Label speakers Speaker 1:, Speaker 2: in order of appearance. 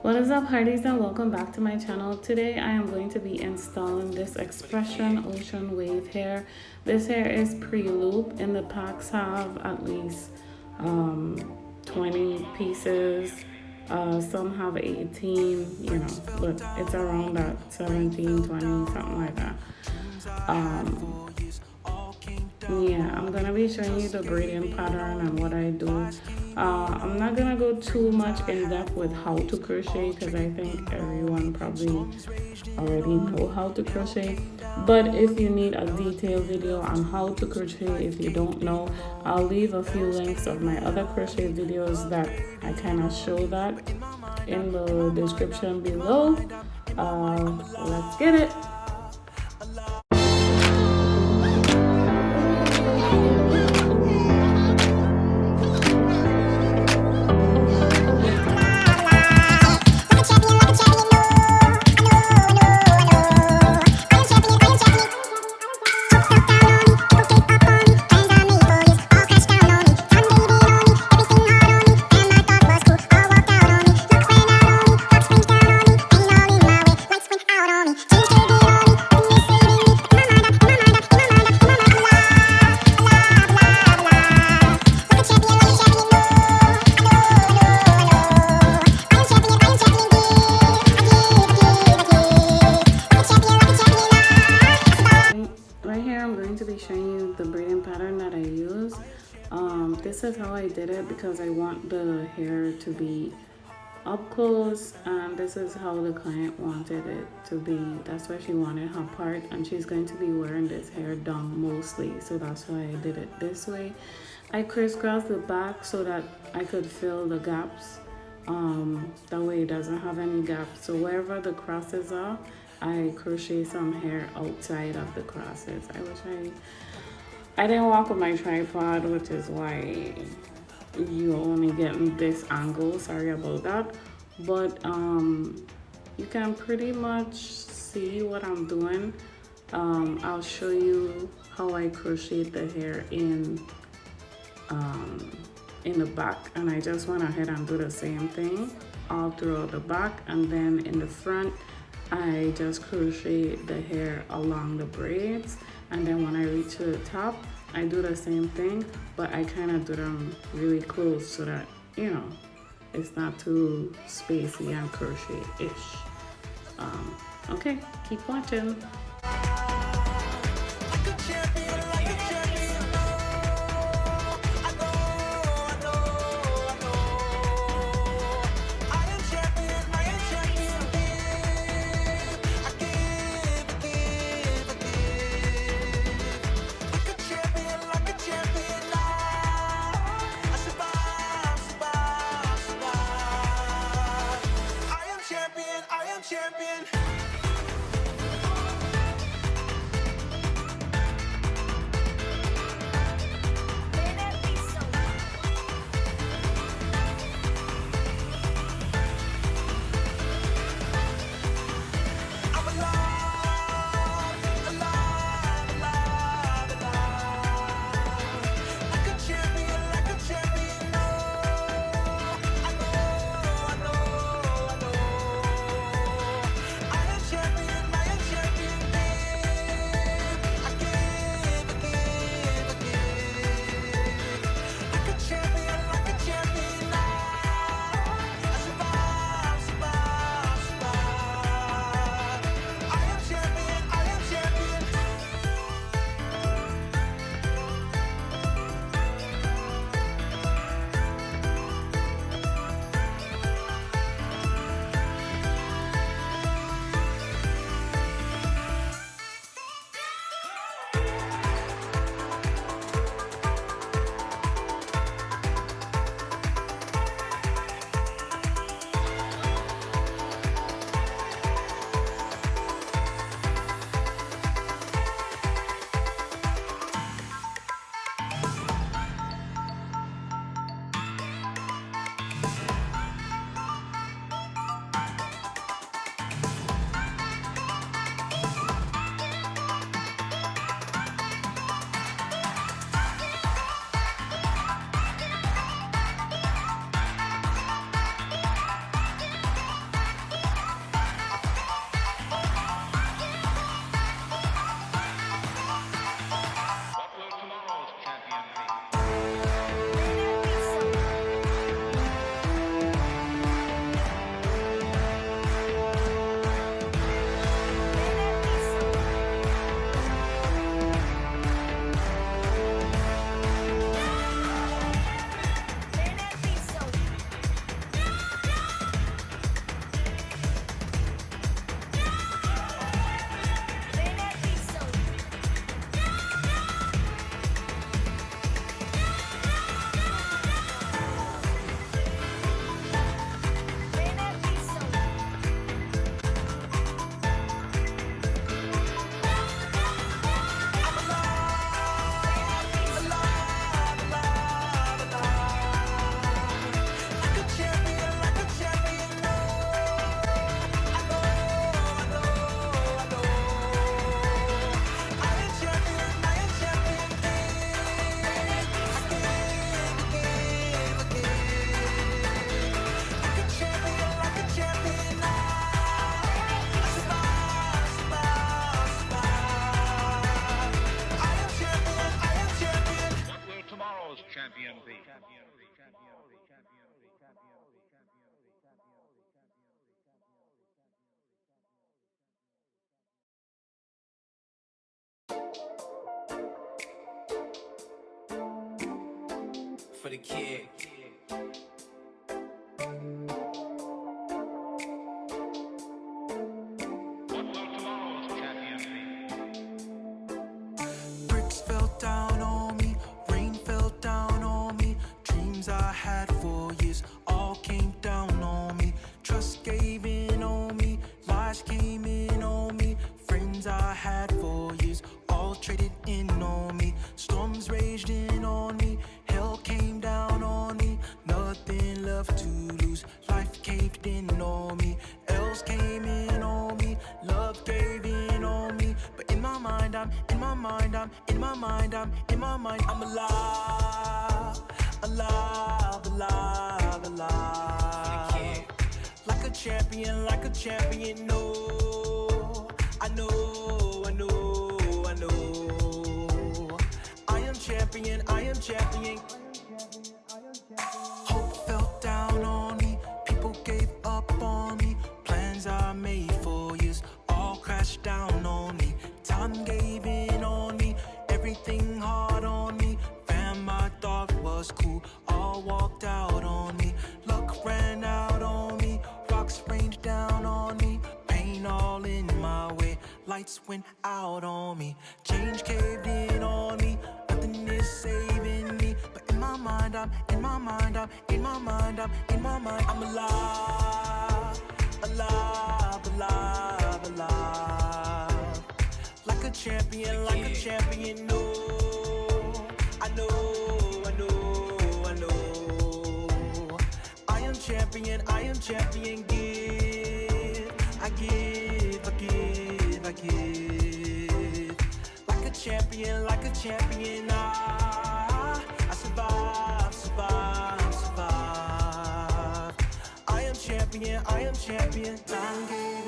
Speaker 1: What is up, hearties, and welcome back to my channel. Today I am going to be installing this Xpression Ocean Wave Hair. This hair is pre-loop, and the packs have at least 20 pieces. Some have 18, you know, but it's around that 17, 20, something like that. Yeah, I'm gonna be showing you the braiding pattern and what I do. I'm not gonna go too much in depth with how to crochet because I think everyone probably already know how to crochet. But if you need a detailed video on how to crochet, if you don't know, I'll leave a few links of my other crochet videos that I kind of show that in the description below. Let's get it. Showing you the braiding pattern that I use. This is how I did it because I want the hair to be up close, and this is how the client wanted it to be. That's why she wanted her part, and she's going to be wearing this hair down mostly, so that's why I did it this way. I crisscrossed the back so that I could fill the gaps. That way it doesn't have any gaps, so wherever the crosses are, I crochet some hair outside of the crosses. I wish I didn't walk with my tripod, which is why you're only getting this angle. Sorry about that. But you can pretty much see what I'm doing. I'll show you how I crochet the hair in the back, and I just went ahead and do the same thing all throughout the back, and then in the front I just crochet the hair along the braids, and then when I reach to the top I do the same thing, but I kind of do them really close so that, you know, it's not too spacey and crochet-ish. Okay, keep watching.
Speaker 2: For the kid.
Speaker 3: Bricks fell down on me, rain fell down on me. Dreams I had for years all came down on me. Trust gave in on me, lies came in on me. Friends I had for years all traded in on me. Storms raged in on me, hell came down on me. Nothing left to lose, life caved in on me. Else came in on me, love gave in on me. But in my mind, I'm in my mind, I'm in my mind, I'm in my mind, I'm alive, alive, alive, alive. Like a champion, no. I know, I know, I know. I am champion, I am champion. Hope fell down on me, people gave up on me. Plans I made for years all crashed down on me. Time gave in on me, everything hard on me. Fam I thought was cool, all walked out on me. Luck ran out on me, rocks rained down on me. Pain all in my way, lights went out on me. Change caved in on me, nothing is saving me. But in my mind, I'm in my mind, I'm in my mind, I'm in my mind. I'm alive, alive, alive, alive. Like a champion, no. I know, I know, I know. I am champion, give. I give, I give, I give. Like a champion, I survive, survive, survive. I am champion, time gave